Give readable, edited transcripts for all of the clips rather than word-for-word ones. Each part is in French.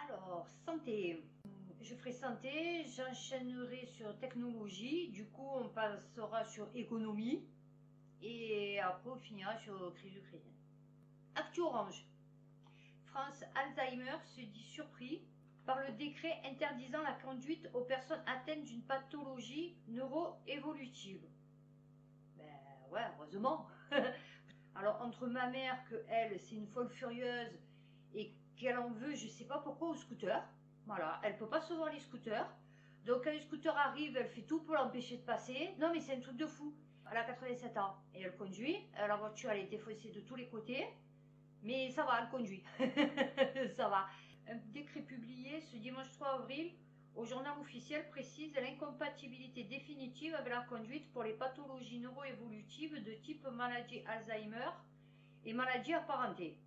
Alors, santé. Je ferai santé, j'enchaînerai sur technologie, du coup on passera sur économie et après on finira sur crise ukrainienne. Actu Orange. France Alzheimer se dit surpris par le décret interdisant la conduite aux personnes atteintes d'une pathologie neuroévolutive. Ben ouais, heureusement. Alors entre ma mère, que elle, c'est une folle furieuse et qu'elle en veut, je sais pas pourquoi, au scooter. Voilà, elle peut pas se voir les scooters. Donc quand les scooters arrivent, elle fait tout pour l'empêcher de passer. Non mais c'est un truc de fou. Elle a 87 ans et elle conduit. La voiture, elle est défoncée de tous les côtés. Mais ça va, elle conduit. Ça va. Un décret publié ce dimanche 3 avril au journal officiel précise l'incompatibilité définitive avec la conduite pour les pathologies neuroévolutives de type maladie Alzheimer et maladies apparentées.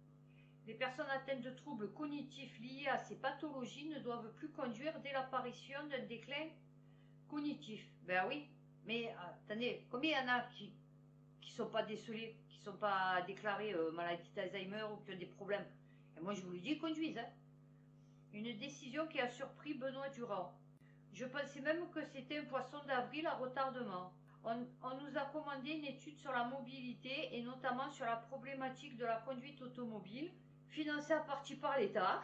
Les personnes atteintes de troubles cognitifs liés à ces pathologies ne doivent plus conduire dès l'apparition d'un déclin cognitif. Ben oui, mais attendez, combien il y en a qui ne sont pas décelés, qui ne sont pas déclarés maladie d'Alzheimer ou qui ont des problèmes? Et moi je vous le dis, ils conduisent. Hein. Une décision qui a surpris Benoît Durand. Je pensais même que c'était un poisson d'avril à retardement. On nous a commandé une étude sur la mobilité et notamment sur la problématique de la conduite automobile, financée à partie par l'État.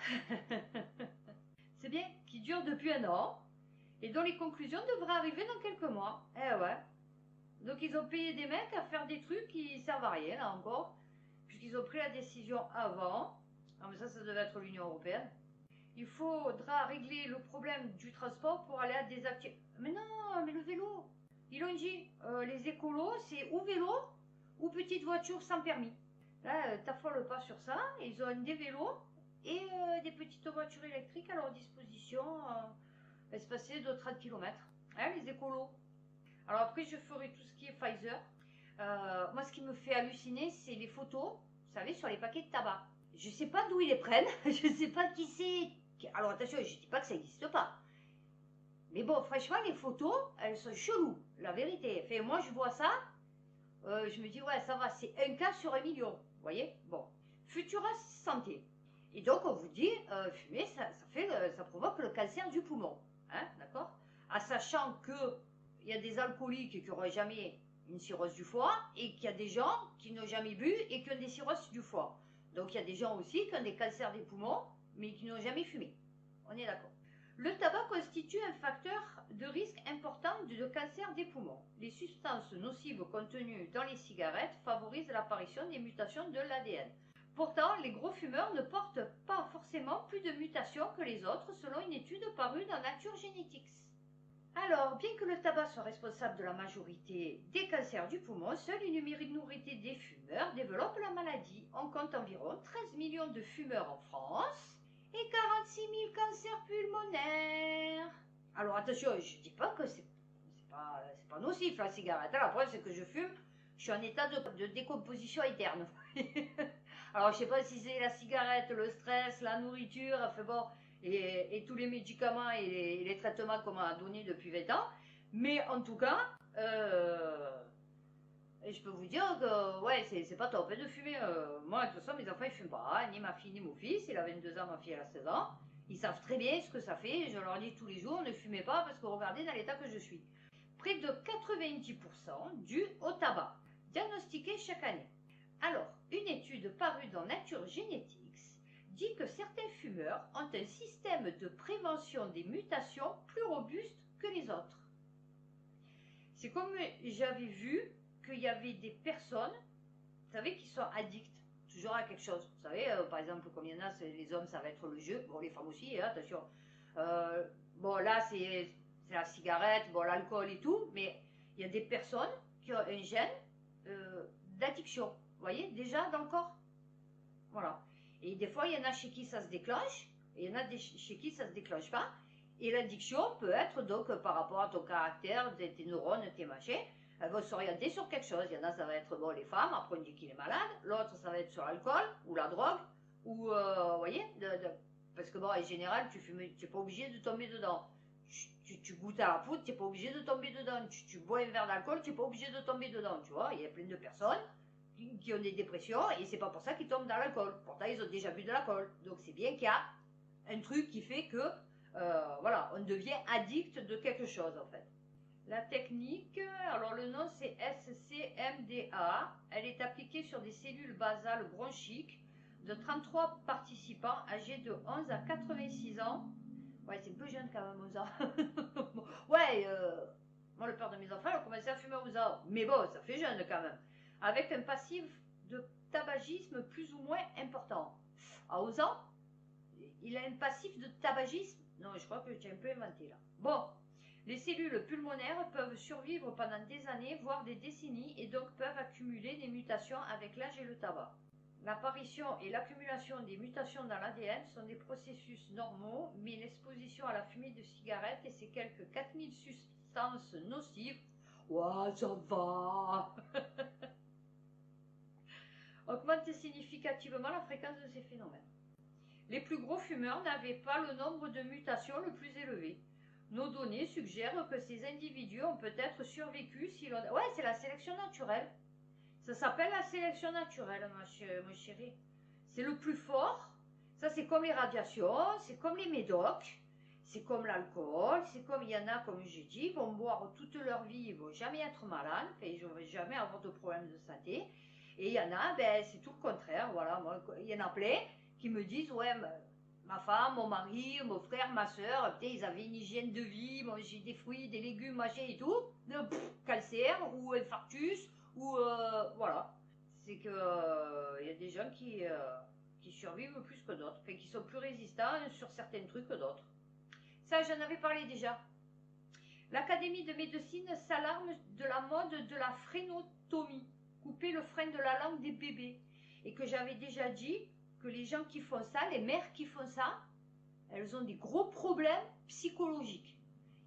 C'est bien, qui dure depuis un an et dont les conclusions devraient arriver dans quelques mois. Eh ouais. Donc ils ont payé des mecs à faire des trucs qui servent à rien, là encore, puisqu'ils ont pris la décision avant. Ah mais ça devait être l'Union européenne. Il faudra régler le problème du transport pour aller à des activités. Mais non, mais le vélo. Ils l'ont dit, les écolos, c'est ou vélo ou petite voiture sans permis. Là, t'affoles pas sur ça. Ils ont des vélos et des petites voitures électriques à leur disposition, espacées de 30 km. Hein, les écolos. Alors après, je ferai tout ce qui est Pfizer. Moi, ce qui me fait halluciner, c'est les photos, vous savez, sur les paquets de tabac. Je sais pas d'où ils les prennent, je sais pas qui c'est. Alors attention, je dis pas que ça n'existe pas. Mais bon, franchement, les photos, elles sont cheloues, la vérité. Enfin, moi, je vois ça, je me dis, ouais, ça va, c'est un cas sur 1 million. Vous voyez? Bon. Futura Santé. Et donc, on vous dit, fumer, ça provoque le cancer du poumon. Hein, d'accord? En sachant qu'il y a des alcooliques qui n'auront jamais une cirrhose du foie et qu'il y a des gens qui n'ont jamais bu et qui ont des cirrhoses du foie. Donc, il y a des gens aussi qui ont des cancers des poumons, mais qui n'ont jamais fumé. On est d'accord. Le tabac constitue un facteur de risque important de cancer des poumons. Les substances nocives contenues dans les cigarettes favorisent l'apparition des mutations de l'ADN. Pourtant, les gros fumeurs ne portent pas forcément plus de mutations que les autres, selon une étude parue dans Nature Genetics. Alors, bien que le tabac soit responsable de la majorité des cancers du poumon, seule une minorité des fumeurs développe la maladie. On compte environ 13 millions de fumeurs en France et 46 000 cancers pulmonaires. Alors attention, je ne dis pas que c'est pas nocif la cigarette. La preuve, c'est que je fume, je suis en état de décomposition interne. Alors je ne sais pas si c'est la cigarette, le stress, la nourriture, enfin bon, et tous les médicaments et les traitements qu'on m'a donnés depuis 20 ans. Mais en tout cas, et je peux vous dire que ouais, c'est pas top de fumer. Moi, de toute façon, mes enfants ils fument pas, hein, ni ma fille ni mon fils. Il a 22 ans, ma fille elle a 16 ans. Ils savent très bien ce que ça fait. Je leur dis tous les jours, ne fumez pas parce que regardez dans l'état que je suis. Près de 90% dû au tabac, diagnostiqué chaque année. Alors, une étude parue dans Nature Genetics dit que certains fumeurs ont un système de prévention des mutations plus robuste que les autres. C'est comme j'avais vu qu'il y avait des personnes, vous savez, qui sont addictes toujours à quelque chose. Vous savez, par exemple, comme il y en a, les hommes, ça va être le jeu. Bon, les femmes aussi, hein, attention. Bon, là, c'est la cigarette, bon, l'alcool et tout, mais il y a des personnes qui ont un gène d'addiction, vous voyez, déjà dans le corps. Voilà. Et des fois, il y en a chez qui ça se déclenche, et il y en a chez qui ça ne se déclenche pas. Et l'addiction peut être donc par rapport à ton caractère, tes neurones, tes machins. Elle va s'orienter sur quelque chose. Il y en a, ça va être bon, les femmes, après on dit qu'il est malade. L'autre, ça va être sur l'alcool ou la drogue. Ou, vous voyez, parce que bon, en général, tu fumes, tu n'es pas obligé de tomber dedans. Tu goûtes à la poudre, tu n'es pas obligé de tomber dedans. Tu bois un verre d'alcool, tu n'es pas obligé de tomber dedans. Tu vois, il y a plein de personnes qui ont des dépressions et c'est pas pour ça qu'ils tombent dans l'alcool. Pourtant, ils ont déjà bu de l'alcool. Donc, c'est bien qu'il y a un truc qui fait que, voilà, on devient addict de quelque chose en fait. La technique, alors le nom c'est SCMDA, elle est appliquée sur des cellules basales bronchiques de 33 participants âgés de 11 à 86 ans. Ouais, c'est un peu jeune quand même, 11 ans. Ouais, moi le père de mes enfants, il a commencé à fumer à 11 ans. Mais bon, ça fait jeune quand même. Avec un passif de tabagisme plus ou moins important. À 11 ans, il a un passif de tabagisme. Non, je crois que tu as un peu inventé là. Bon, les cellules pulmonaires peuvent survivre pendant des années, voire des décennies, et donc peuvent accumuler des mutations avec l'âge et le tabac. L'apparition et l'accumulation des mutations dans l'ADN sont des processus normaux, mais l'exposition à la fumée de cigarettes et ses quelques 4000 substances nocives, ouah, ça va, augmentent significativement la fréquence de ces phénomènes. Les plus gros fumeurs n'avaient pas le nombre de mutations le plus élevé. Nos données suggèrent que ces individus ont peut-être survécu si l'on... Ouais, c'est la sélection naturelle. Ça s'appelle la sélection naturelle, mon chéri. C'est le plus fort. Ça, c'est comme les radiations, c'est comme les médocs, c'est comme l'alcool, c'est comme il y en a, comme j'ai dit, ils vont boire toute leur vie, ils ne vont jamais être malades, ils ne vont jamais avoir de problème de santé. Et il y en a, ben, c'est tout le contraire. Voilà, moi, il y en a plein qui me disent, ouais, ma femme, mon mari, mon frère, ma soeur, ils avaient une hygiène de vie, mangeaient des fruits, des légumes, machin et tout, cancer ou infarctus, ou voilà. C'est que y a des gens qui survivent plus que d'autres, enfin, qui sont plus résistants sur certains trucs que d'autres. Ça, j'en avais parlé déjà. L'Académie de médecine s'alarme de la mode de la frénotomie, couper le frein de la langue des bébés. Et que j'avais déjà dit que les gens qui font ça, les mères qui font ça, elles ont des gros problèmes psychologiques.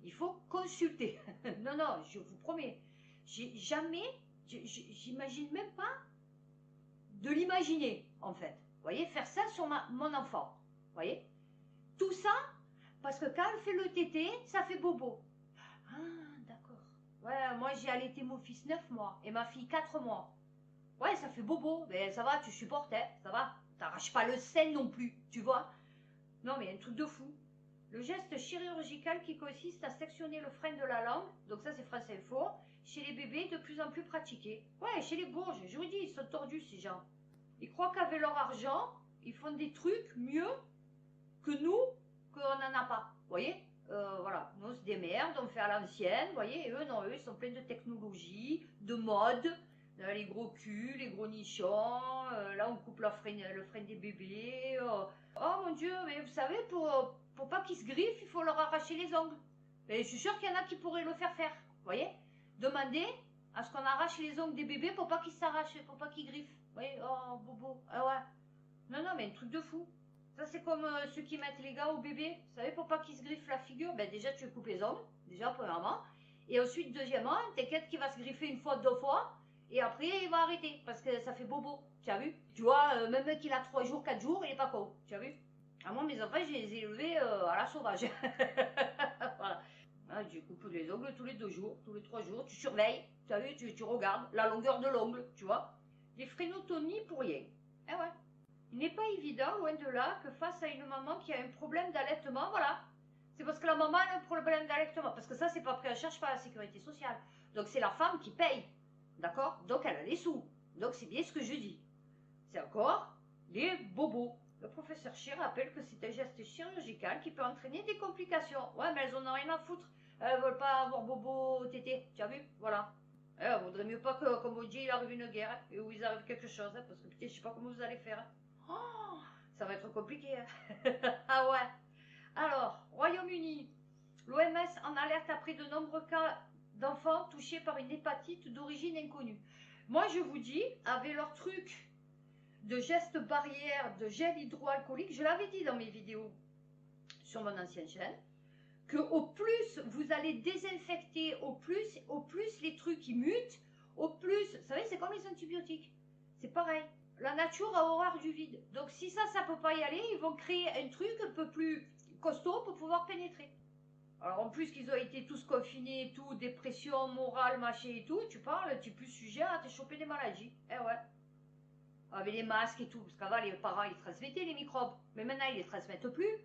Il faut consulter. Non, non, je vous promets. J'ai jamais, j'imagine même pas de l'imaginer, en fait. Vous voyez, faire ça sur mon enfant. Vous voyez, tout ça, parce que quand elle fait le tété, ça fait bobo. Ah, d'accord. Ouais, moi j'ai allaité mon fils 9 mois et ma fille 4 mois. Ouais, ça fait bobo, mais ça va, tu supportes, hein, ça va. T'arraches pas le sein non plus, tu vois. Non, mais un truc de fou. Le geste chirurgical qui consiste à sectionner le frein de la langue, donc ça c'est France Info, chez les bébés de plus en plus pratiqué. Ouais, chez les bourges, je vous dis, ils sont tordus ces gens. Ils croient qu'avec leur argent, ils font des trucs mieux que nous, qu'on n'en a pas. Vous voyez, voilà, nous on se démerde, on fait à l'ancienne, vous voyez, et eux non, eux ils sont pleins de technologie, de mode, les gros culs, les gros nichons, là on coupe le frein des bébés. Oh mon Dieu, mais vous savez, pour pas qu'ils se griffent, il faut leur arracher les ongles. Et je suis sûre qu'il y en a qui pourraient le faire. Vous voyez, demandez à ce qu'on arrache les ongles des bébés pour pas qu'ils s'arrachent, pour pas qu'ils griffent. Vous voyez, oh bobo, ah ouais. Non, non, mais un truc de fou. Ça, c'est comme ceux qui mettent les gars au bébé. Vous savez, pour pas qu'ils se griffent la figure, ben déjà, tu coupes les ongles, déjà, premièrement. Et ensuite, deuxièmement, t'inquiète qu'il va se griffer une fois, 2 fois. Et après, il va arrêter, parce que ça fait bobo. Tu as vu? Tu vois, même qu'il a 3 jours, 4 jours, il est pas con. Tu as vu? À moi, mes enfants, je les ai élevés à la sauvage. Voilà. Ah, tu coupes les ongles tous les 2 jours, tous les 3 jours. Tu surveilles, tu as vu? Tu regardes la longueur de l'ongle, tu vois? Des frénotomies pour rien. Eh ouais. Il n'est pas évident, loin de là, que face à une maman qui a un problème d'allaitement, voilà, c'est parce que la maman a un problème d'allaitement, parce que ça, c'est pas pris en charge par la sécurité sociale. Donc, c'est la femme qui paye, d'accord? Donc, elle a les sous. Donc, c'est bien ce que je dis. C'est encore les bobos. Le professeur Scheer rappelle que c'est un geste chirurgical qui peut entraîner des complications. Ouais, mais elles en ont rien à foutre. Elles veulent pas avoir bobo tété, tu as vu? Voilà. Vaudrait mieux pas que, comme on dit, il arrive une guerre, et où il arrive quelque chose, parce que putain, je sais pas comment vous allez faire. Oh, ça va être compliqué. Ah ouais. Alors, Royaume-Uni, l'OMS en alerte après de nombreux cas d'enfants touchés par une hépatite d'origine inconnue. Moi, je vous dis, avec leur truc de gestes barrières, de gel hydroalcoolique, je l'avais dit dans mes vidéos sur mon ancienne chaîne, que au plus vous allez désinfecter, au plus les trucs ils mutent, au plus, vous savez, c'est comme les antibiotiques, c'est pareil. La nature a horreur du vide. Donc si ça peut pas y aller, ils vont créer un truc un peu plus costaud pour pouvoir pénétrer. Alors en plus qu'ils ont été tous confinés et tout, dépression morale, machin et tout, tu parles, tu es plus sujet à te choper des maladies. Eh ouais. Avec les masques et tout, parce qu'avant les parents ils transmettaient les microbes, mais maintenant ils les transmettent plus.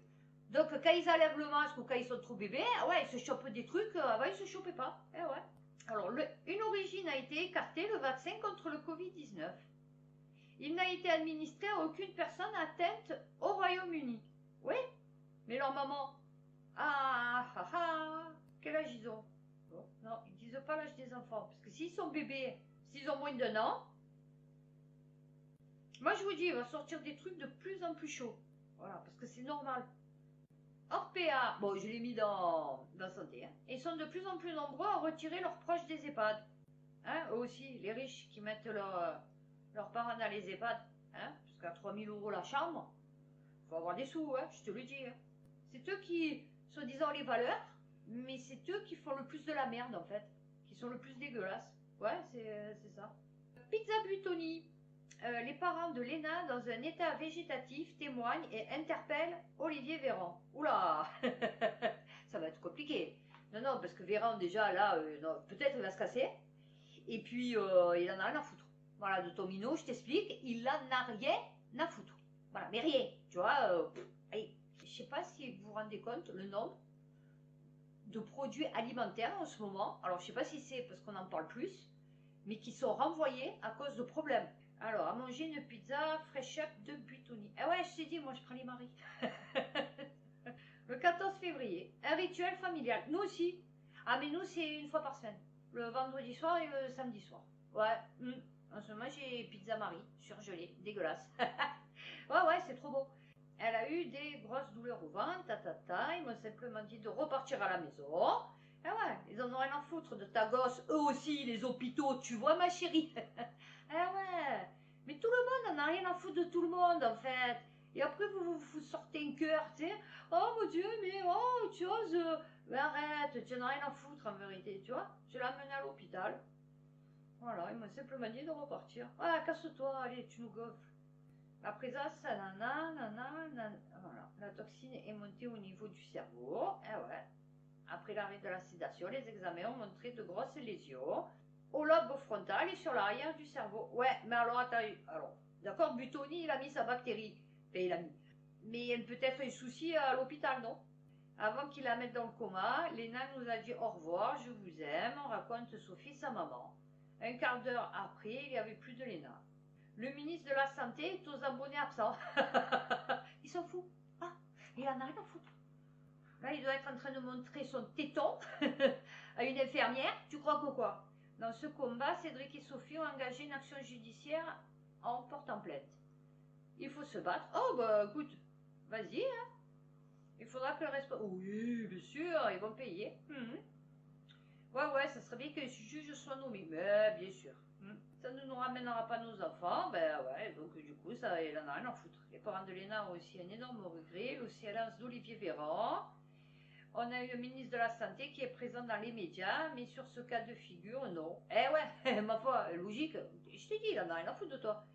Donc, quand ils enlèvent le masque ou quand ils sont trop bébés, ah ouais, ils se chopent des trucs, avant ils se chopaient pas. Eh ouais. Alors, une origine a été écartée, le vaccin contre le Covid-19. Il n'a été administré à aucune personne atteinte au Royaume-Uni. Oui, mais leur maman, quel âge ils ont? Bon, non, ils disent pas l'âge des enfants, parce que s'ils sont bébés, s'ils ont moins d'1 an, moi je vous dis, il va sortir des trucs de plus en plus chauds. Voilà, parce que c'est normal. Orpea, bon, je l'ai mis dans santé, hein. Ils sont de plus en plus nombreux à retirer leurs proches des EHPAD. Hein, eux aussi, les riches qui mettent leurs parents dans les EHPAD, hein, parce qu'à 3 000 € la chambre, il faut avoir des sous, hein, je te le dis. Hein. C'est eux qui, soi-disant, les valeurs, mais c'est eux qui font le plus de la merde, en fait, qui sont le plus dégueulasses. Ouais, c'est ça. Pizza Buitoni. Les parents de Léna, dans un état végétatif, témoignent et interpellent Olivier Véran. Oula ça va être compliqué. Non, non, parce que Véran, déjà, là, peut-être il va se casser. Et puis, il en a rien à foutre. Voilà, de Tomino, je t'explique, il en a rien à foutre. Voilà, mais rien, tu vois. Allez, je sais pas si vous vous rendez compte le nombre de produits alimentaires en ce moment. Alors, je sais pas si c'est parce qu'on en parle plus, mais qui sont renvoyés à cause de problèmes. Alors, à manger une pizza fresh up de Buitoni. Ah ouais, je t'ai dit, moi je prends les maris. Le 14 février, un rituel familial. Nous aussi. Ah, mais nous, c'est une fois par semaine. Le vendredi soir et le samedi soir. Ouais. En ce moment, j'ai pizza Marie, surgelée, dégueulasse. ouais, c'est trop beau. Elle a eu des grosses douleurs au ventre, Ils m'ont simplement dit de repartir à la maison. Ah ouais, ils en ont rien à foutre de ta gosse. Eux aussi, les hôpitaux, tu vois, ma chérie. Ah ouais, mais tout le monde en a rien à foutre de tout le monde, en fait. Et après, vous sortez un cœur, tu sais. Oh mon Dieu, mais oh, tu oses. Mais arrête, tu n'en as rien à foutre, en vérité, tu vois. Je l'ai amené à l'hôpital. Voilà, ils m'ont simplement dit de repartir. Ah, casse-toi, allez, tu nous gonfles. Après ça, voilà. La toxine est montée au niveau du cerveau. Eh ouais. Après l'arrêt de la sédation, les examens ont montré de grosses lésions au lobe frontal et sur l'arrière du cerveau. Ouais, mais alors attends, d'accord, Buitoni, il a mis sa bactérie. Enfin, il a mis. Mais il y a peut-être un souci à l'hôpital, non? Avant qu'il la mette dans le coma, Léna nous a dit au revoir, je vous aime, raconte Sophie, sa maman. Un quart d'heure après, il n'y avait plus de Léna. Le ministre de la Santé est aux abonnés absents. Il s'en fout. Ah, il en a rien à foutre. Là, il doit être en train de montrer son téton à une infirmière. Tu crois que quoi? Dans ce combat, Cédric et Sophie ont engagé une action judiciaire en portant plainte. Il faut se battre. Oh, bah écoute, vas-y. Hein. Il faudra que le responsable... Oui, bien sûr, ils vont payer. Ouais, ça serait bien que le juge soit nommé. Mais bien sûr. Ça ne nous ramènera pas nos enfants. Ben ouais, donc du coup, ça, il en a rien à foutre. Les parents de Léna ont aussi un énorme regret. Le silence d'Olivier Véran. On a eu le ministre de la Santé qui est présent dans les médias, mais sur ce cas de figure, non. Eh ouais, ma foi, logique. Je t'ai dit, il en a rien à foutre de toi.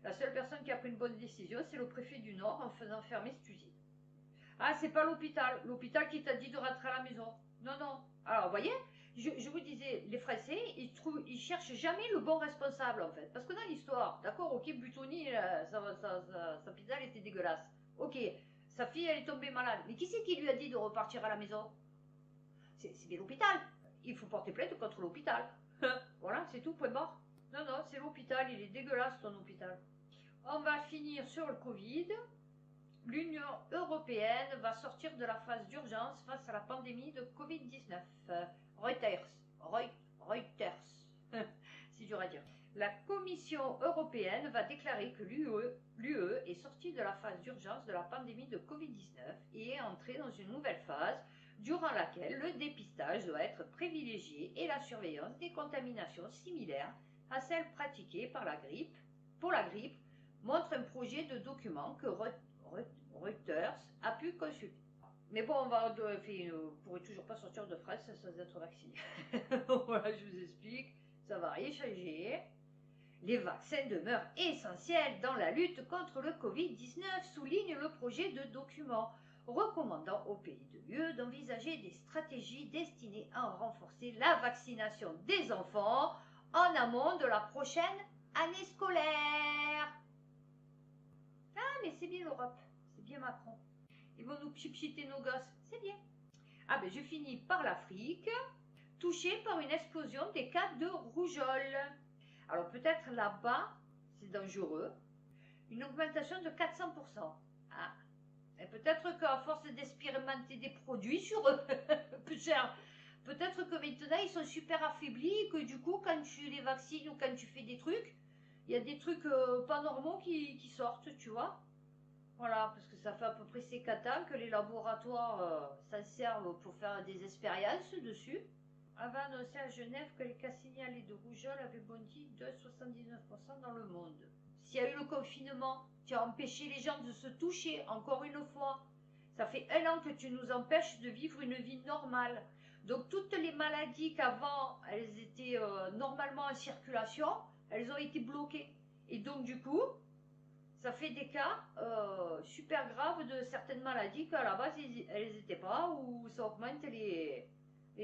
La seule personne qui a pris une bonne décision, c'est le préfet du Nord en faisant fermer cette usine. Ah, c'est pas l'hôpital. L'hôpital qui t'a dit de rentrer à la maison. Non, non. Alors, vous voyez, je vous disais, les Français, ils cherchent jamais le bon responsable, en fait. Parce que dans l'histoire, d'accord, ok, Buitoni, sa pizza, elle était dégueulasse. Ok, sa fille, elle est tombée malade. Mais qui c'est qui lui a dit de repartir à la maison? C'est bien l'hôpital. Il faut porter plainte contre l'hôpital. Voilà, c'est tout, point barre. Non, non, c'est l'hôpital, il est dégueulasse ton hôpital. On va finir sur le Covid. L'Union européenne va sortir de la phase d'urgence face à la pandémie de Covid-19. Reuters, c'est dur à dire. La Commission européenne va déclarer que l'UE est sortie de la phase d'urgence de la pandémie de Covid-19 et est entrée dans une nouvelle phase durant laquelle le dépistage doit être privilégié et la surveillance des contaminations similaires à celles pratiquées pour la grippe, montre un projet de document que Reuters a pu consulter. Mais bon, vous pourrez toujours pas sortir de France sans être vacciné. Voilà, je vous explique, ça va rien changer. Les vaccins demeurent essentiels dans la lutte contre le Covid-19, souligne le projet de document, recommandant aux pays de l'UE d'envisager des stratégies destinées à renforcer la vaccination des enfants en amont de la prochaine année scolaire. Ah, mais c'est bien l'Europe, c'est bien Macron. Ils vont nous pchiter nos gosses. C'est bien. Ah ben je finis par l'Afrique, touchée par une explosion des cas de rougeole. Alors peut-être là-bas, c'est dangereux. Une augmentation de 400%. Ah. Et peut-être qu'à force d'expérimenter des produits sur eux, peu cher, peut-être que maintenant ils sont super affaiblis et que du coup quand tu les vaccines ou quand tu fais des trucs, il y a des trucs pas normaux qui sortent, tu vois. Voilà, parce que ça fait à peu près ces 4 ans que les laboratoires s'en servent pour faire des expériences dessus. Avant annoncé à Genève que les cas signalés de rougeole avaient bondi de 79% dans le monde. S'il y a eu le confinement, tu as empêché les gens de se toucher, encore une fois. Ça fait 1 an que tu nous empêches de vivre une vie normale. Donc toutes les maladies qu'avant, elles étaient normalement en circulation, elles ont été bloquées. Et donc du coup, ça fait des cas super graves de certaines maladies qu'à la base, elles n'étaient pas, ou ça augmente les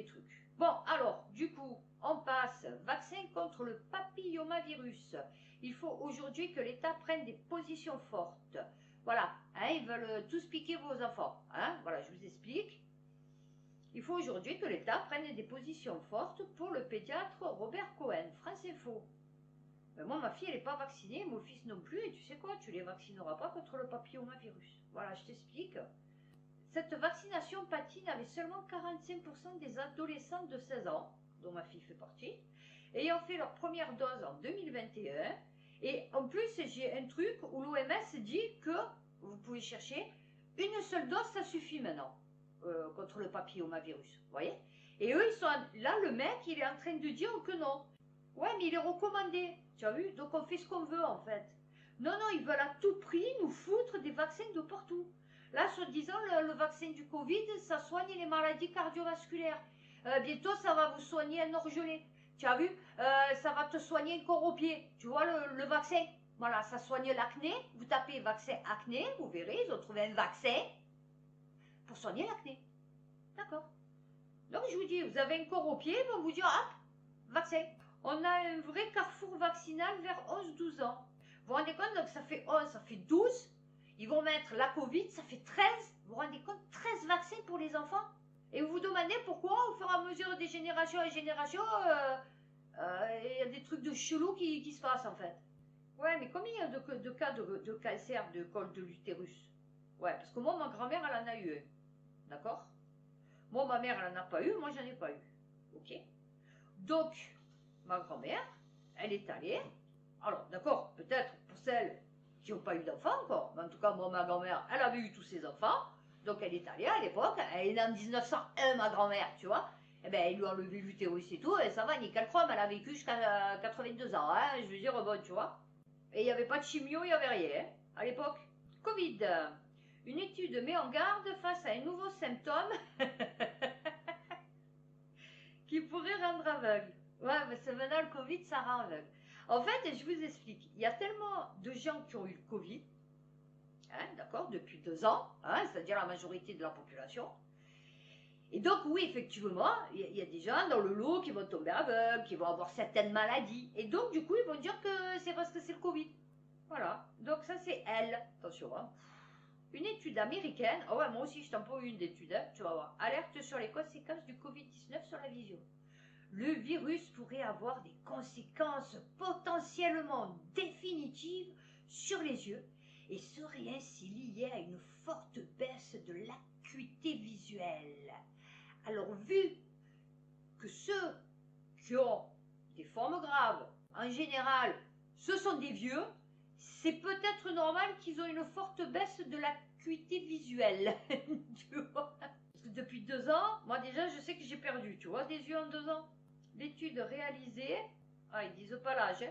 trucs. Bon, alors, du coup, on passe. Vaccin contre le papillomavirus. Il faut aujourd'hui que l'État prenne des positions fortes. Voilà, hein, ils veulent tous piquer vos enfants. Hein, voilà, je vous explique. Il faut aujourd'hui que l'État prenne des positions fortes pour le pédiatre Robert Cohen. France Info. Ben moi, ma fille, elle n'est pas vaccinée, mon fils non plus, et tu sais quoi, tu ne les vaccineras pas contre le papillomavirus. Voilà, je t'explique. Cette vaccination patine avec seulement 45% des adolescents de 16 ans, dont ma fille fait partie, ayant fait leur première dose en 2021. Et en plus, j'ai un truc où l'OMS dit que, vous pouvez chercher, une seule dose, ça suffit maintenant, contre le papillomavirus. Vous voyez? Et eux, ils sont là, le mec, il est en train de dire que non. Ouais, mais il est recommandé. Tu as vu? Donc on fait ce qu'on veut en fait. Non, non, ils veulent à tout prix nous foutre des vaccins de partout. Là, soi-disant, le vaccin du Covid, ça soigne les maladies cardiovasculaires. Bientôt, ça va vous soigner un orgelet. Tu as vu? Ça va te soigner un corps au pied. Tu vois le vaccin? Voilà, ça soigne l'acné. Vous tapez vaccin acné, vous verrez, ils ont trouvé un vaccin pour soigner l'acné. D'accord? Donc, je vous dis, vous avez un corps au pied, ils vont vous dire, hop, vaccin. On a un vrai carrefour vaccinal vers 11-12 ans. Vous vous rendez compte? Donc, ça fait 11, ça fait 12. Ils vont mettre la Covid, ça fait 13. Vous vous rendez compte? 13 vaccins pour les enfants. Et vous vous demandez pourquoi, au fur et à mesure des générations et générations, il y a des trucs de chelou qui se passent en fait. Ouais, mais combien il y a de cas de cancer de col de l'utérus? Ouais, parce que moi, ma grand-mère, elle en a eu un. D'accord? Moi, ma mère, elle n'en a pas eu, moi, j'en ai pas eu. Ok? Donc, ma grand-mère, elle est allée. Alors, d'accord, peut-être pour celles qui n'ont pas eu d'enfants encore, mais en tout cas, moi, ma grand-mère, elle avait eu tous ses enfants. Donc, elle est allée à l'époque, elle est née en 1901, ma grand-mère, tu vois. Eh bien, il lui a enlevé l'utérus et tout, et ça va, nickel chrome, elle a vécu jusqu'à 82 ans, hein, je veux dire, bon, tu vois. Et il n'y avait pas de chimio, il n'y avait rien, hein, à l'époque. Covid. Une étude met en garde face à un nouveau symptôme qui pourrait rendre aveugle. Ouais, mais c'est maintenant le Covid, ça rend aveugle. En fait, je vous explique, il y a tellement de gens qui ont eu le Covid, hein, d'accord, depuis 2 ans, hein, c'est-à-dire la majorité de la population. Et donc, oui, effectivement, il y a des gens dans le lot qui vont tomber aveugles, qui vont avoir certaines maladies. Et donc, du coup, ils vont dire que c'est parce que c'est le Covid. Voilà. Donc, ça, c'est elle. Attention, hein. Une étude américaine, oh ouais, moi aussi, je t'en prends une d'étude, hein, tu vas voir. Alerte sur les conséquences du Covid-19 sur la vision. Le virus pourrait avoir des conséquences potentiellement définitives sur les yeux et serait ainsi lié à une forte baisse de l'acuité visuelle. Alors, vu que ceux qui ont des formes graves, en général, ce sont des vieux, c'est peut-être normal qu'ils ont une forte baisse de l'acuité visuelle. Tu vois? Parce que depuis 2 ans, moi déjà, je sais que j'ai perdu, tu vois, des yeux en 2 ans. L'étude réalisée, ils disent pas l'âge,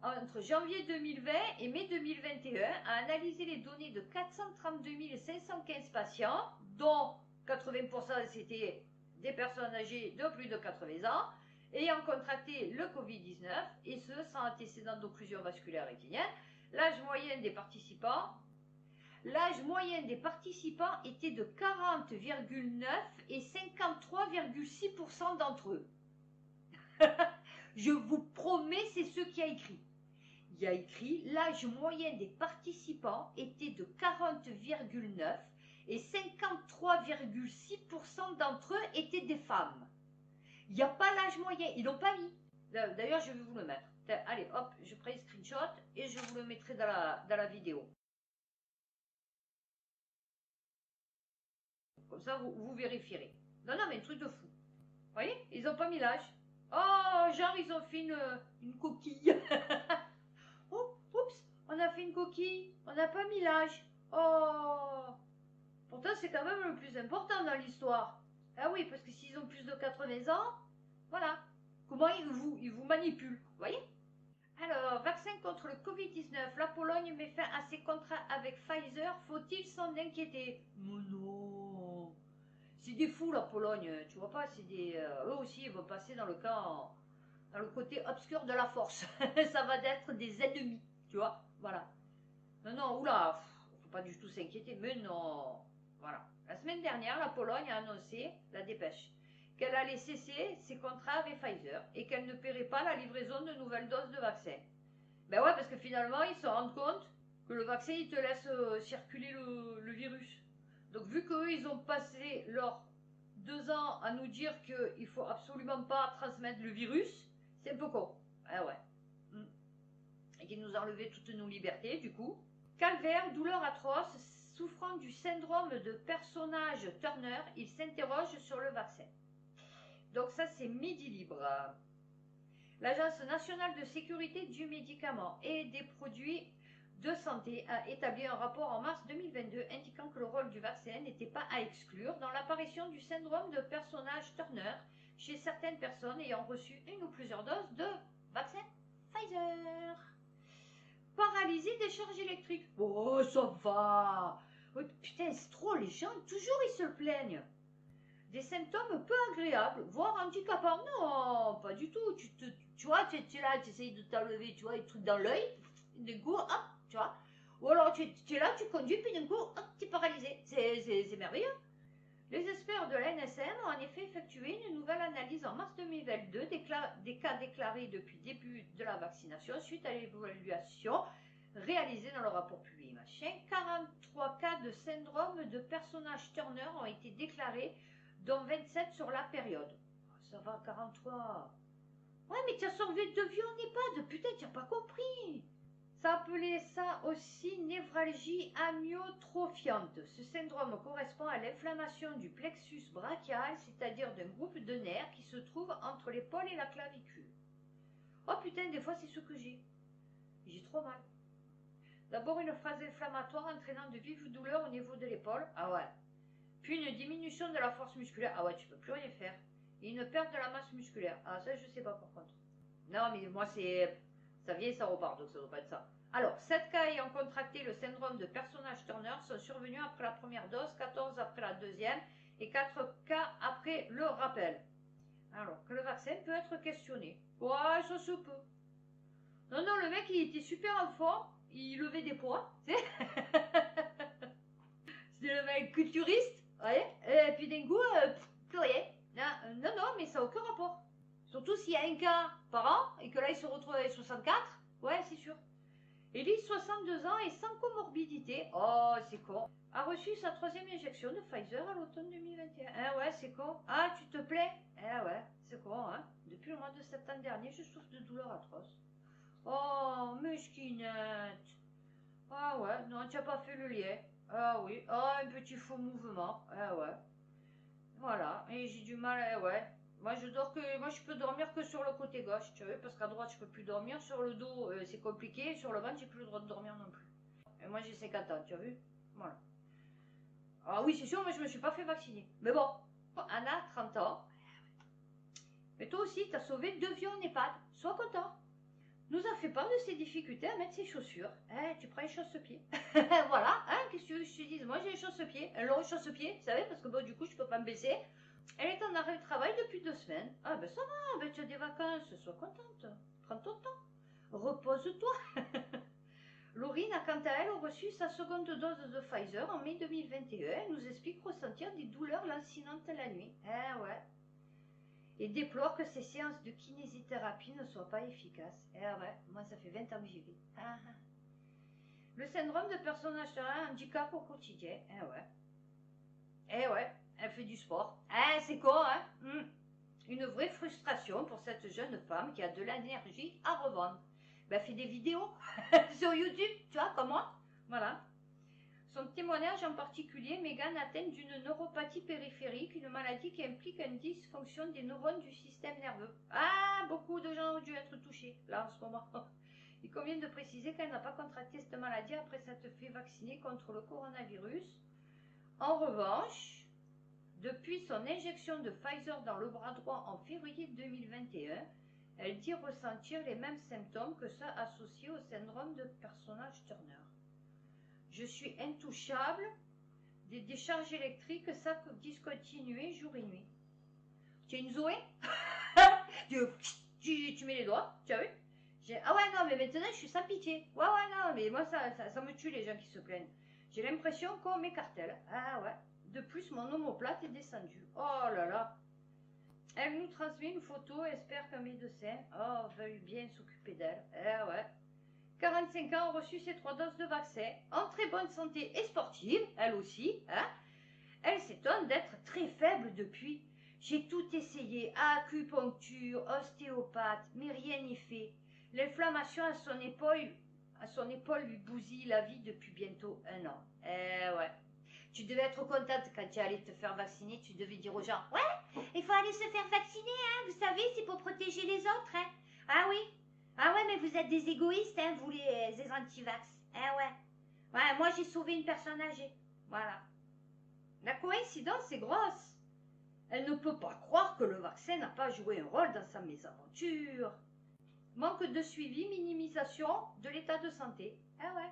hein, entre janvier 2020 et mai 2021, a analysé les données de 432 515 patients, dont 80% c'était des personnes âgées de plus de 80 ans, ayant contracté le Covid-19, et ce, sans antécédent d'occlusion vasculaire rétinienne. L'âge moyen des participants était de 40,9 et 53,6% d'entre eux. Je vous promets, c'est ce qu'il y a écrit. Il y a écrit l'âge moyen des participants était de 40,9 Et 53,6% d'entre eux étaient des femmes. Il n'y a pas l'âge moyen, ils l'ont pas mis. D'ailleurs, je vais vous le mettre. Allez, hop, je prends un screenshot et je vous le mettrai dans la vidéo. Comme ça, vous vérifierez. Non, non, mais un truc de fou. Vous voyez, ils n'ont pas mis l'âge. Oh, genre, ils ont fait une coquille. Oh, oups, on a fait une coquille. On n'a pas mis l'âge. Oh. Pourtant, c'est quand même le plus important dans l'histoire. Ah oui, parce que s'ils ont plus de 80 ans, voilà. Comment ils vous manipulent, vous voyez? Alors, vaccin contre le Covid-19. La Pologne met fin à ses contrats avec Pfizer. Faut-il s'en inquiéter? Mais non. C'est des fous, la Pologne. Tu vois pas, c'est des... eux aussi, ils vont passer dans le camp... Dans le côté obscur de la force. Ça va être des ennemis, tu vois? Voilà. Non, non, oula, faut pas du tout s'inquiéter. Mais non. Voilà. La semaine dernière, la Pologne a annoncé, la dépêche, qu'elle allait cesser ses contrats avec Pfizer et qu'elle ne paierait pas la livraison de nouvelles doses de vaccin. Ben ouais, parce que finalement, ils se rendent compte que le vaccin, il te laisse circuler le virus. Donc, vu qu'eux, ils ont passé leurs 2 ans à nous dire qu'il ne faut absolument pas transmettre le virus, c'est un peu con. Ah ouais. Et qu'ils nous ont enlevé toutes nos libertés, du coup. Calvaire, douleur atroce, souffrant du syndrome de personnage Turner, il s'interroge sur le vaccin. Donc ça, c'est Midi Libre. L'Agence nationale de sécurité du médicament et des produits de santé a établi un rapport en mars 2022 indiquant que le rôle du vaccin n'était pas à exclure dans l'apparition du syndrome de personnage Turner chez certaines personnes ayant reçu une ou plusieurs doses de vaccin Pfizer. Paralysie des charges électriques. Oh, ça va. Oh, putain, c'est trop, les gens, toujours ils se plaignent. Des symptômes peu agréables, voire handicapants. Non, pas du tout. Tu vois, tu es là, tu essayes de t'enlever, tu vois, un truc dans l'œil, d'un coup, hop, tu vois. Ou alors tu es là, tu conduis, puis d'un coup, hop, tu es paralysé. C'est merveilleux. Les experts de l'ANSM ont en effet effectué une nouvelle analyse en mars 2022 des cas déclarés depuis le début de la vaccination suite à l'évaluation réalisée dans le rapport publié machin. 43 cas de syndrome de personnage Turner ont été déclarés, dont 27 sur la période. Ça va, 43. Ouais, mais tu as sauvé 2 vies en EHPAD, putain, tu n'as pas compris. Ça appelait ça aussi névralgie amyotrophiante. Ce syndrome correspond à l'inflammation du plexus brachial, c'est-à-dire d'un groupe de nerfs qui se trouve entre l'épaule et la clavicule. Oh putain, des fois c'est ce que j'ai. J'ai trop mal. D'abord une phase inflammatoire entraînant de vives douleurs au niveau de l'épaule. Ah ouais. Puis une diminution de la force musculaire. Ah ouais, tu peux plus rien faire. Et une perte de la masse musculaire. Ah ça je sais pas par contre. Non mais moi c'est... Ça vient et ça repart, donc ça ne doit pas être ça. Alors, 7 cas ayant contracté le syndrome de personnage Turner sont survenus après la première dose, 14 après la deuxième et 4 cas après le rappel. Alors, que le vaccin peut être questionné. Ouais, ça se peut. Non, non, le mec, il était super en forme, il levait des poids, tu sais. C'était le mec culturiste, vous voyez. Et puis d'un coup, plus rien. Non, non, mais ça n'a aucun rapport. Surtout s'il y a un cas par an et que là il se retrouve avec 64, ouais, c'est sûr. Elise, 62 ans et sans comorbidité, oh, c'est con, a reçu sa 3e injection de Pfizer à l'automne 2021. Ah ouais, c'est con. Ah, tu te plais? Ah ouais, c'est con, hein. Depuis le mois de septembre dernier, je souffre de douleurs atroces. Oh, mesquinette. Ah ouais, non, tu n'as pas fait le lien. Ah oui, oh, un petit faux mouvement. Ah ouais. Voilà, et j'ai du mal, ouais. Moi je peux dormir que sur le côté gauche, tu vois, parce qu'à droite je peux plus dormir, sur le dos c'est compliqué, sur le ventre j'ai plus le droit de dormir non plus. Et moi j'ai 50 ans, tu as vu? Voilà. Ah oui c'est sûr, moi je me suis pas fait vacciner. Mais bon, Anna, 30 ans. Mais toi aussi, tu as sauvé 2 vies en EHPAD, sois content. Nous a fait part de ses difficultés à mettre ses chaussures. Tu prends les chausse-pieds. Voilà, hein, qu'est-ce que tu veux que je te dise? Moi j'ai les chausse-pieds, un long chausse-pieds, vous savez, parce que bon, du coup je peux pas me baisser. Elle est en arrêt de travail depuis 2 semaines. Ah ben ça va, ben tu as des vacances, sois contente. Prends ton temps. Repose-toi. Laurine a quant à elle reçu sa seconde dose de Pfizer en mai 2021. Elle nous explique ressentir des douleurs lancinantes la nuit. Ouais. Et déplore que ces séances de kinésithérapie ne soient pas efficaces. Ouais, moi ça fait 20 ans que j'y vais. Le syndrome de personnage un handicap au quotidien. Ouais. Eh ouais, elle fait du sport. Eh, c'est con, hein. Une vraie frustration pour cette jeune femme qui a de l'énergie à revendre. Ben, elle fait des vidéos sur YouTube, tu vois, comme moi. Voilà. Son témoignage en particulier, Megan atteinte d'une neuropathie périphérique, une maladie qui implique une dysfonction des neurones du système nerveux. Ah, beaucoup de gens ont dû être touchés, là, en ce moment. Il convient de préciser qu'elle n'a pas contracté cette maladie après s'être fait vacciner contre le coronavirus. En revanche, depuis son injection de Pfizer dans le bras droit en février 2021, elle dit ressentir les mêmes symptômes que ceux associés au syndrome de personnage Turner. Je suis intouchable, des décharges électriques savent discontinuer jour et nuit. Tu es une Zoé? tu mets les doigts, tu as vu? Ah ouais, non, mais maintenant je suis sans pitié. Ouais, non, mais moi ça me tue les gens qui se plaignent. J'ai l'impression qu'on m'écartèle. Ah ouais. De plus, mon omoplate est descendu. Oh là là. Elle nous transmet une photo, espère qu'un médecin veuille bien s'occuper d'elle. Eh ouais. 45 ans, reçu ses 3 doses de vaccin, en très bonne santé et sportive, elle aussi. Hein. Elle s'étonne d'être très faible depuis. J'ai tout essayé, acupuncture, ostéopathe, mais rien n'y fait. L'inflammation à son épaule lui bousille la vie depuis bientôt 1 an. Eh ouais. Tu devais être contente quand tu allais te faire vacciner, tu devais dire aux gens, ouais, il faut aller se faire vacciner, hein, vous savez, c'est pour protéger les autres. Hein. Ah oui, ah ouais, mais vous êtes des égoïstes, hein, vous les anti-vax. Ah ouais. Ouais, moi j'ai sauvé une personne âgée. Voilà. La coïncidence est grosse. Elle ne peut pas croire que le vaccin n'a pas joué un rôle dans sa mésaventure. Manque de suivi, minimisation de l'état de santé. Ah ouais.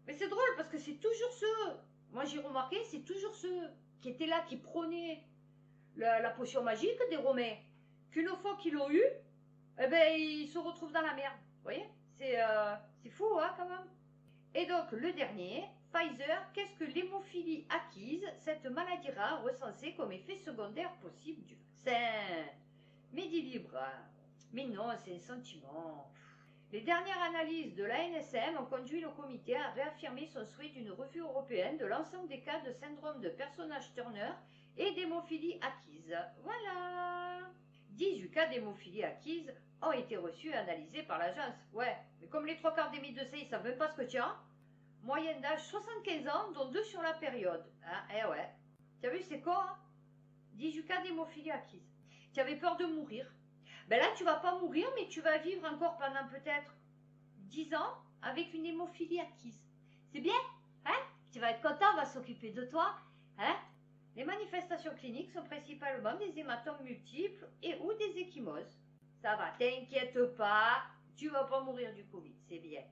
Mais c'est drôle parce que c'est toujours ceux, moi j'ai remarqué, c'est toujours ceux qui étaient là, qui prônaient la potion magique des Romains, qu'une fois qu'ils l'ont eu, eh ben ils se retrouvent dans la merde. Vous voyez, c'est fou, hein, quand même. Et donc le dernier, Pfizer, qu'est-ce que l'hémophilie acquise, cette maladie rare recensée comme effet secondaire possible du vaccin? Médilibre. Mais non, c'est un sentiment. Les dernières analyses de l'ANSM ont conduit le comité à réaffirmer son souhait d'une revue européenne de l'ensemble des cas de syndrome de personnage Turner et d'hémophilie acquise. Voilà. 18 cas d'hémophilie acquise ont été reçus et analysés par l'agence. Ouais, mais comme les 3 quarts des médecins, ils ne savent même pas ce que tu as. Moyenne d'âge 75 ans, dont 2 sur la période. Hein, eh ouais. Tu as vu, c'est quoi, hein? 18 cas d'hémophilie acquise. Tu avais peur de mourir. Ben là, tu vas pas mourir, mais tu vas vivre encore pendant peut-être 10 ans avec une hémophilie acquise. C'est bien, hein? Tu vas être content, on va s'occuper de toi, hein? Les manifestations cliniques sont principalement des hématomes multiples et ou des ecchymoses. Ça va, t'inquiète pas, tu vas pas mourir du Covid, c'est bien.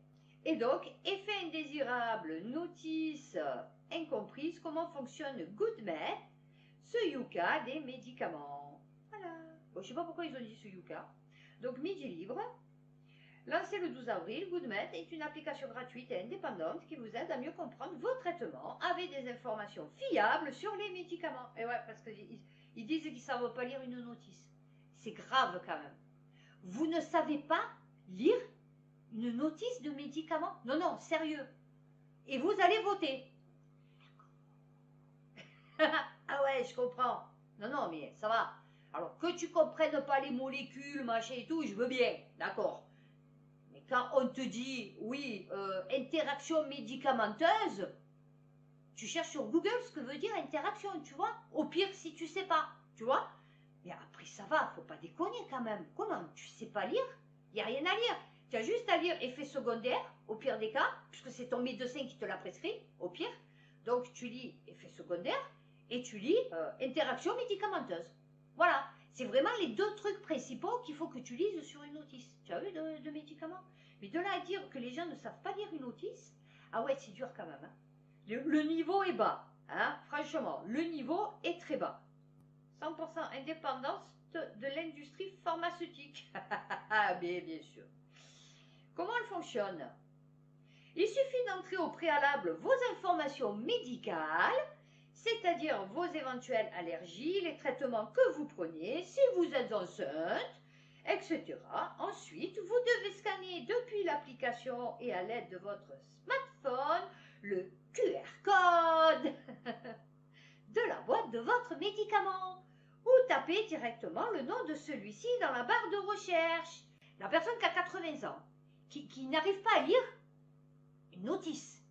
Et donc, effet indésirable, notice incomprise, comment fonctionne GoodMed, ce Yuka des médicaments. Voilà. Bon, je sais pas pourquoi ils ont dit ce Yuka. Donc, Midi Libre. Lancé le 12 avril, GoodMed est une application gratuite et indépendante qui vous aide à mieux comprendre vos traitements avec des informations fiables sur les médicaments. Et ouais, parce qu'ils disent qu'ils ne savent pas lire une notice. C'est grave quand même. Vous ne savez pas lire une notice de médicaments? Non, non, sérieux. Et vous allez voter. Ah ouais, je comprends. Non, non, mais ça va. Alors, que tu comprennes pas les molécules, machin et tout, je veux bien, d'accord. Mais quand on te dit, oui, interaction médicamenteuse, tu cherches sur Google ce que veut dire interaction, tu vois. Au pire, si tu sais pas, tu vois. Mais après, ça va, faut pas déconner quand même. Comment? Tu sais pas lire? Il n'y a rien à lire. Tu as juste à lire effet secondaire, au pire des cas, puisque c'est ton médecin qui te l'a prescrit, au pire. Donc, tu lis effet secondaire et tu lis interaction médicamenteuse. Voilà. C'est vraiment les 2 trucs principaux qu'il faut que tu lises sur une notice. Tu as vu de médicaments? Mais de là à dire que les gens ne savent pas lire une notice, ah ouais, c'est dur quand même. Hein. Le niveau est bas. Hein. Franchement, le niveau est très bas. 100% indépendance de l'industrie pharmaceutique. Bien sûr. Comment elle fonctionne? Il suffit d'entrer au préalable vos informations médicales, c'est-à-dire vos éventuelles allergies, les traitements que vous prenez, si vous êtes enceinte, etc. Ensuite, vous devez scanner depuis l'application et à l'aide de votre smartphone le QR code de la boîte de votre médicament ou tapez directement le nom de celui-ci dans la barre de recherche. La personne qui a 80 ans, qui n'arrive pas à lire une notice,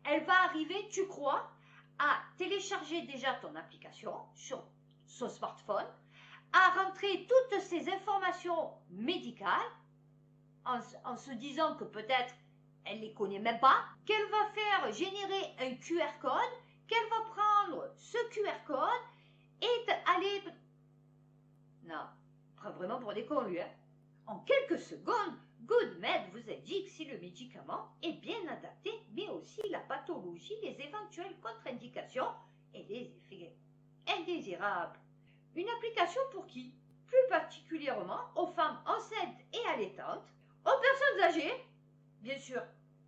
elle va arriver, tu crois, à télécharger déjà ton application sur son smartphone, à rentrer toutes ces informations médicales en se disant que peut-être elle ne les connaît même pas, qu'elle va faire générer un QR code, qu'elle va prendre ce QR code et aller... Non, prend vraiment pour des cons lui, hein. En quelques secondes, GoodMed vous indique si le médicament est bien adapté, mais aussi la pathologie, les éventuelles contre-indications et les effets indésirables. Une application pour qui? Plus particulièrement aux femmes enceintes et allaitantes, aux personnes âgées, bien sûr,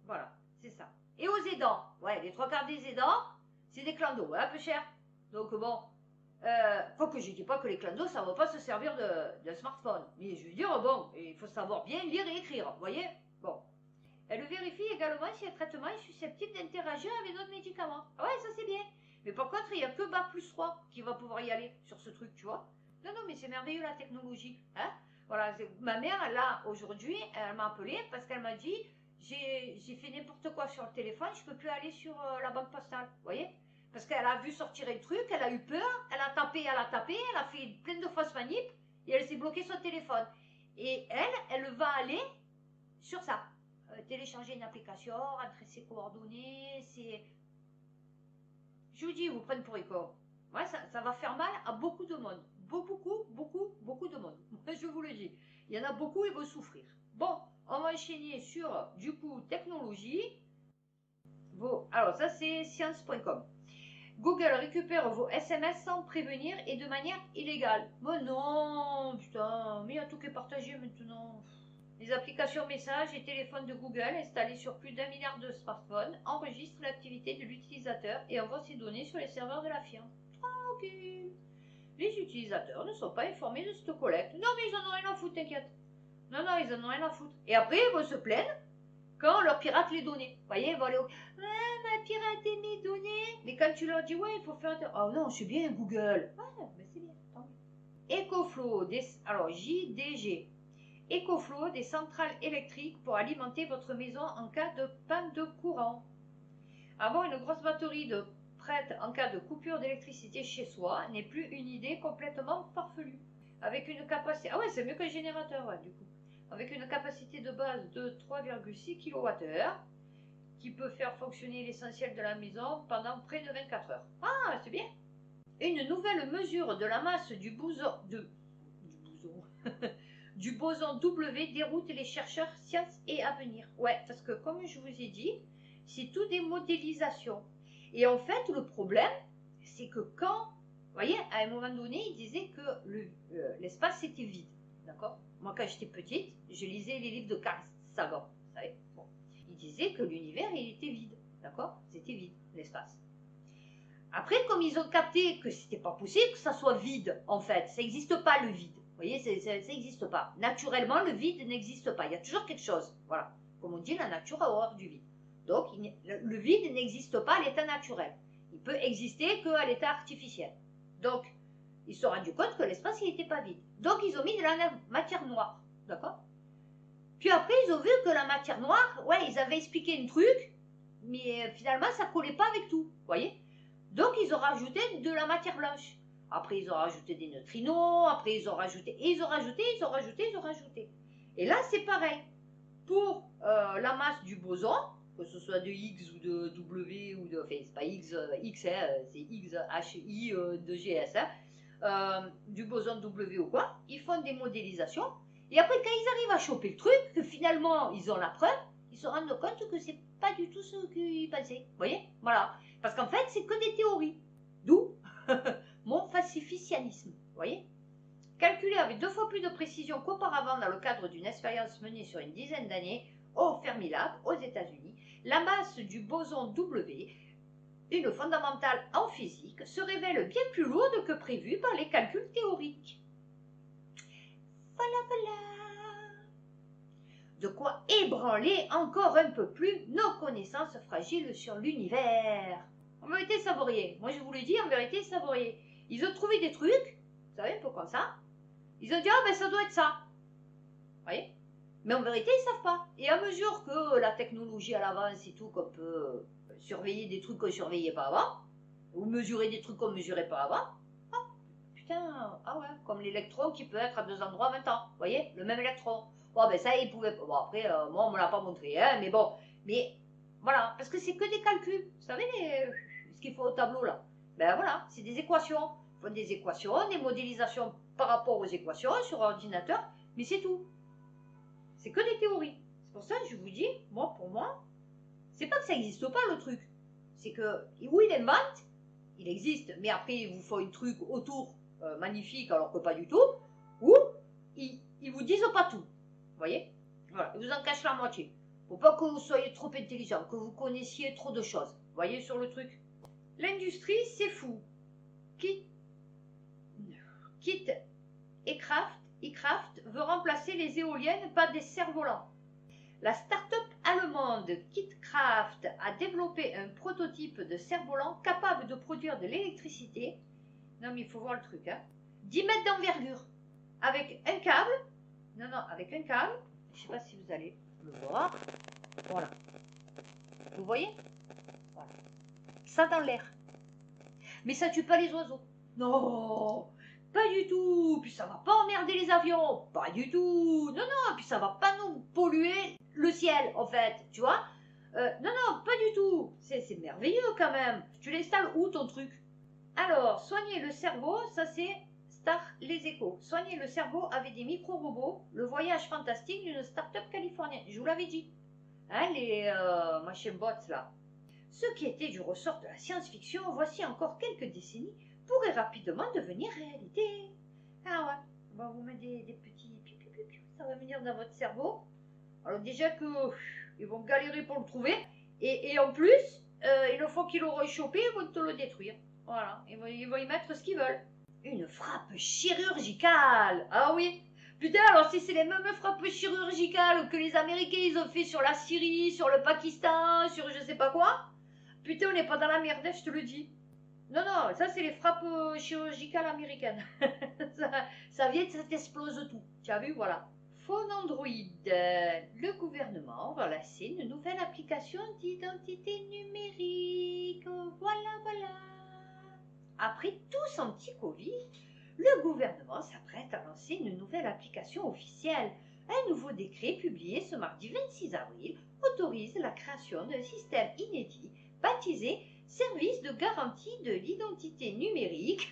voilà, c'est ça. Et aux aidants, ouais, les 3/4 des aidants, c'est des clandos, un peu cher. Donc bon, faut que je ne dis pas que les clandos, ça ne va pas se servir de smartphone. Mais je veux dire, bon, il faut savoir bien lire et écrire, vous voyez? Bon. Elle vérifie également si un traitement est susceptible d'interagir avec d'autres médicaments. Ah ouais, ça c'est bien. Mais par contre, il n'y a que Bac+3 qui va pouvoir y aller sur ce truc, tu vois. Non, non, mais c'est merveilleux la technologie. Hein? Voilà, ma mère, là, aujourd'hui, elle m'a appelé parce qu'elle m'a dit, j'ai fait n'importe quoi sur le téléphone, je ne peux plus aller sur la banque postale, vous voyez? Parce qu'elle a vu sortir un truc, elle a eu peur, elle a tapé, elle a fait plein de fausses manips et elle s'est bloquée son téléphone. Et elle va aller sur ça. Télécharger une application, rentrer ses coordonnées, je vous dis, ils vous prennent pour les corps. Ouais, ça va faire mal à beaucoup de monde. Beaucoup de monde. Je vous le dis. Il y en a beaucoup, ils vont souffrir. Bon, on va enchaîner sur, du coup, technologie. Alors, ça, c'est science.com. Google récupère vos SMS sans prévenir et de manière illégale. Mais non, putain, mais il y a tout qui est partagé maintenant. Les applications messages et téléphones de Google installées sur plus d'1 milliard de smartphones enregistrent l'activité de l'utilisateur et envoient ces données sur les serveurs de la firme. Tranquille. Les utilisateurs ne sont pas informés de cette collecte. Non, mais ils en ont rien à foutre, t'inquiète. Non, non, ils en ont rien à foutre. Et après, ils vont se plaindre quand on leur pirate les données. Vous voyez, ils vont aller au... Ouais, m'a piraté mes données. Mais quand tu leur dis, ouais, il faut faire... Oh non, c'est bien Google. Ouais, mais c'est bien, tant mieux. EcoFlow, alors JDG. EcoFlow, des centrales électriques pour alimenter votre maison en cas de panne de courant. Avoir une grosse batterie prête en cas de coupure d'électricité chez soi n'est plus une idée complètement farfelue. Avec une capacité... Ah ouais, c'est mieux qu'un générateur, ouais, du coup. Avec une capacité de base de 3,6 kWh, qui peut faire fonctionner l'essentiel de la maison pendant près de 24 heures. Ah, c'est bien. Une nouvelle mesure de la masse du boson... du boson W déroute les chercheurs sciences et avenir. Ouais, parce que comme je vous ai dit, c'est tout des modélisations. Et en fait, le problème, c'est que quand, vous voyez, à un moment donné, il disait que l'espace était vide. D'accord? Moi, quand j'étais petite, je lisais les livres de Carl Sagan. Vous savez, bon. Il disait que l'univers, il était vide. D'accord? C'était vide, l'espace. Après, comme ils ont capté que c'était pas possible que ça soit vide, en fait, ça n'existe pas le vide. Vous voyez, ça n'existe pas. Naturellement, le vide n'existe pas. Il y a toujours quelque chose. Voilà. Comme on dit, la nature a horreur du vide. Donc, le vide n'existe pas à l'état naturel. Il peut exister qu'à l'état artificiel. Donc, ils se sont rendus compte que l'espace, il n'était pas vide. Donc, ils ont mis de la matière noire. D'accord? Puis après, ils ont vu que la matière noire, ouais, ils avaient expliqué un truc, mais finalement, ça ne collait pas avec tout. Vous voyez? Donc, ils ont rajouté de la matière blanche. Après, ils ont rajouté des neutrinos. Après, ils ont rajouté. Et ils ont rajouté. Et là, c'est pareil. Pour la masse du boson, que ce soit de X ou de W, ou de. Enfin, c'est pas X, hein, c'est X, HI de GS, hein, du boson W ou quoi. Ils font des modélisations. Et après, quand ils arrivent à choper le truc, que finalement, ils ont la preuve, ils se rendent compte que c'est pas du tout ce qu'ils pensaient. Vous voyez? Voilà. Parce qu'en fait, c'est que des théories. D'où mon falsificianisme. Vous voyez? Calculé avec 2 fois plus de précision qu'auparavant dans le cadre d'une expérience menée sur une dizaine d'années au Fermilab, aux États-Unis, la masse du boson W, une fondamentale en physique, se révèle bien plus lourde que prévu par les calculs théoriques. Voilà. De quoi ébranler encore un peu plus nos connaissances fragiles sur l'univers. En vérité, ils savent rien. Moi, je vous le dis, en vérité, ils savent rien. Ils ont trouvé des trucs, vous savez, un peu comme ça. Ils ont dit, ah ben ça doit être ça. Vous voyez? Mais en vérité, ils ne savent pas. Et à mesure que la technologie à l'avance et tout, qu'on peut surveiller des trucs qu'on ne surveillait pas avant, ou mesurer des trucs qu'on ne mesurait pas avant, ah, putain, ah ouais, comme l'électron qui peut être à deux endroits en même temps. Vous voyez? Le même électron. Bon, ben ça, ils pouvaient pas. Bon, après, moi, on ne me l'a pas montré, hein, mais bon. Mais voilà, parce que c'est que des calculs. Vous savez, ce qu'il faut au tableau, là. Ben voilà, c'est des équations. Il faut des équations, des modélisations par rapport aux équations sur ordinateur, mais c'est tout. C'est que des théories. C'est pour ça que je vous dis, moi, pour moi, c'est pas que ça n'existe pas le truc. C'est que, où il invente, il existe, mais après, il vous faut un truc autour magnifique, alors que pas du tout, ou ils vous disent pas tout. Vous voyez? Voilà, ils vous en cachent la moitié. Faut pas que vous soyez trop intelligent, que vous connaissiez trop de choses. Vous voyez sur le truc? L'industrie, c'est fou. Kit et Kraft veut remplacer les éoliennes par des cerfs-volants. La start-up allemande KitKraft a développé un prototype de cerf-volant capable de produire de l'électricité. Non mais il faut voir le truc, hein. 10 mètres d'envergure. Avec un câble. Non, avec un câble. Je ne sais pas si vous allez le voir. Voilà. Vous voyez? Voilà. Ça dans l'air. Mais ça tue pas les oiseaux. Non, pas du tout. Puis ça va pas emmerder les avions. Pas du tout. Non. Puis ça va pas nous polluer le ciel, en fait. Tu vois? Non, pas du tout. C'est merveilleux quand même. Tu l'installes où ton truc? Alors, soigner le cerveau, ça c'est Star Les Échos. Soigner le cerveau avec des micro-robots. Le voyage fantastique d'une start-up californienne. Je vous l'avais dit. Hein, les machines bots là. Ce qui était du ressort de la science-fiction, voici encore quelques décennies, pourrait rapidement devenir réalité. Ah ouais, on va vous mettre des petits piou, ça va venir dans votre cerveau. Alors déjà que ils vont galérer pour le trouver, et en plus, une fois qu'ils l'auront chopé, ils vont te le détruire. Voilà, ils vont y mettre ce qu'ils veulent. Une frappe chirurgicale. Ah oui. Putain, alors si c'est les mêmes frappes chirurgicales que les Américains ils ont fait sur la Syrie, sur le Pakistan, sur je sais pas quoi, putain, on n'est pas dans la merde, je te le dis. Non, ça c'est les frappes chirurgicales américaines. ça vient, ça t'explose tout. Tu as vu, voilà. Phone Android. Le gouvernement va lancer une nouvelle application d'identité numérique. Voilà. Après tous anti-Covid, le gouvernement s'apprête à lancer une nouvelle application officielle. Un nouveau décret publié ce mardi 26 avril autorise la création d'un système inédit baptisé Service de garantie de l'identité numérique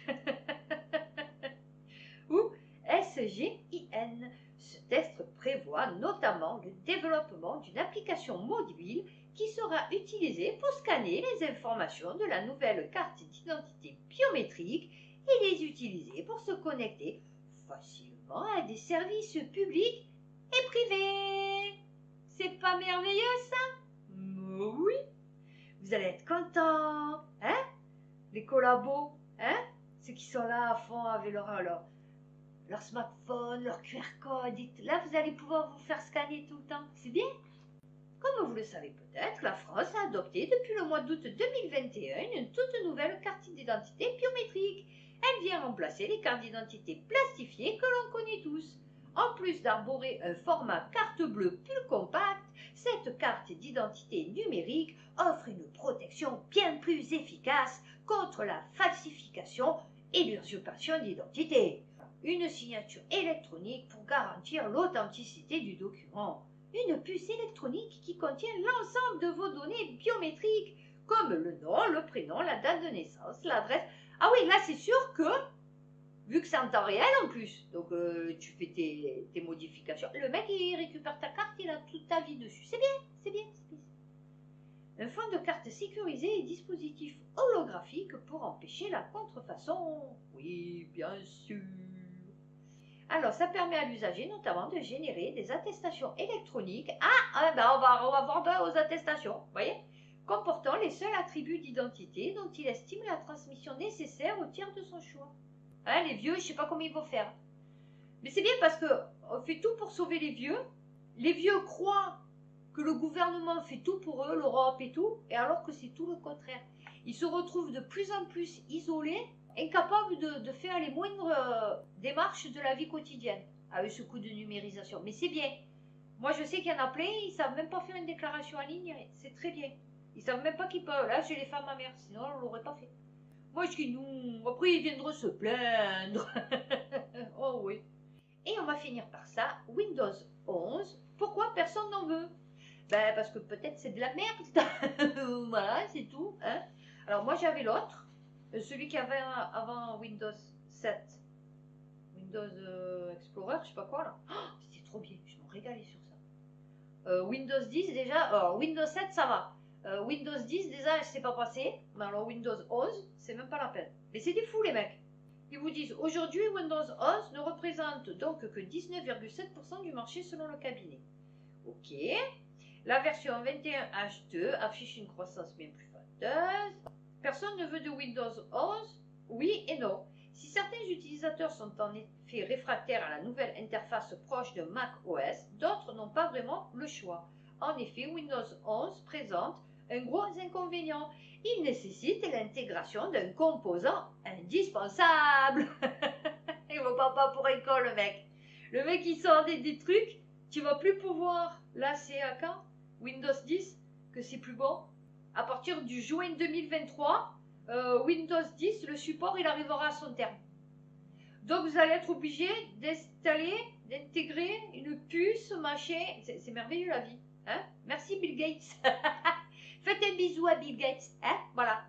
ou SGIN. Ce test prévoit notamment le développement d'une application mobile qui sera utilisée pour scanner les informations de la nouvelle carte d'identité biométrique et les utiliser pour se connecter facilement à des services publics et privés. C'est pas merveilleux ça? Oui. Vous allez être contents, hein? Les collabos, hein? Ceux qui sont là à fond avec leur smartphone, leur QR code. Là, vous allez pouvoir vous faire scanner tout le temps. C'est bien. Comme vous le savez peut-être, la France a adopté depuis le mois d'août 2021 une toute nouvelle carte d'identité biométrique. Elle vient remplacer les cartes d'identité plastifiées que l'on connaît tous. En plus d'arborer un format carte bleue plus compact, cette carte d'identité numérique offre une protection bien plus efficace contre la falsification et l'usurpation d'identité. Une signature électronique pour garantir l'authenticité du document. Une puce électronique qui contient l'ensemble de vos données biométriques, comme le nom, le prénom, la date de naissance, l'adresse. Ah oui, là c'est sûr que, vu que c'est en temps réel en plus, donc tu fais tes modifications, le mec il récupère ta carte, il a toute ta vie dessus. C'est bien. Un fond de carte sécurisé et dispositif holographique pour empêcher la contrefaçon. Oui, bien sûr. Alors, ça permet à l'usager notamment de générer des attestations électroniques. On va voir aux attestations, vous voyez, comportant les seuls attributs d'identité dont il estime la transmission nécessaire au tiers de son choix. Hein, les vieux, je ne sais pas comment ils vont faire. Mais c'est bien parce qu'on fait tout pour sauver les vieux. Les vieux croient que le gouvernement fait tout pour eux, l'Europe et tout, et alors que c'est tout le contraire. ils se retrouvent de plus en plus isolés, incapables de faire les moindres démarches de la vie quotidienne avec ce coup de numérisation. Mais c'est bien. Moi, je sais qu'il y en a plein, ils ne savent même pas faire une déclaration en ligne, c'est très bien. Ils ne savent même pas qu'ils peuvent. Là, j'ai les femmes à mère, sinon on ne l'aurait pas fait. Moi, je dis non, après ils viendront se plaindre. Oh oui. Et on va finir par ça, Windows 11, pourquoi personne n'en veut? Ben, parce que peut-être c'est de la merde. Voilà, c'est tout. Hein. Alors moi, j'avais l'autre, celui qui avait avant Windows 7. Windows Explorer, je sais pas quoi là. Oh, c'était trop bien, je me régalais sur ça. Windows 10 déjà, alors Windows 7 ça va. Windows 10 déjà c'est pas passé, mais alors Windows 11 c'est même pas la peine. Mais c'est des fous les mecs. Ils vous disent aujourd'hui Windows 11 ne représente donc que 19,7% du marché selon le cabinet. Ok. La version 21H2 affiche une croissance bien plus flatteuse. Personne ne veut de Windows 11? Oui et non. Si certains utilisateurs sont en effet réfractaires à la nouvelle interface proche de Mac OS, d'autres n'ont pas vraiment le choix. En effet, Windows 11 présente un gros inconvénient. Il nécessite l'intégration d'un composant indispensable. Il ne va pas pour école, le mec. Le mec, il sort des trucs, tu vas plus pouvoir. Là, c'est à quand? Windows 10, que c'est plus bon. À partir du juin 2023, Windows 10, le support, il arrivera à son terme. Donc, vous allez être obligé d'installer, d'intégrer une puce, machin. C'est merveilleux, la vie. Hein? Merci, Bill Gates. Faites un bisou à Bill Gates. Hein? Voilà.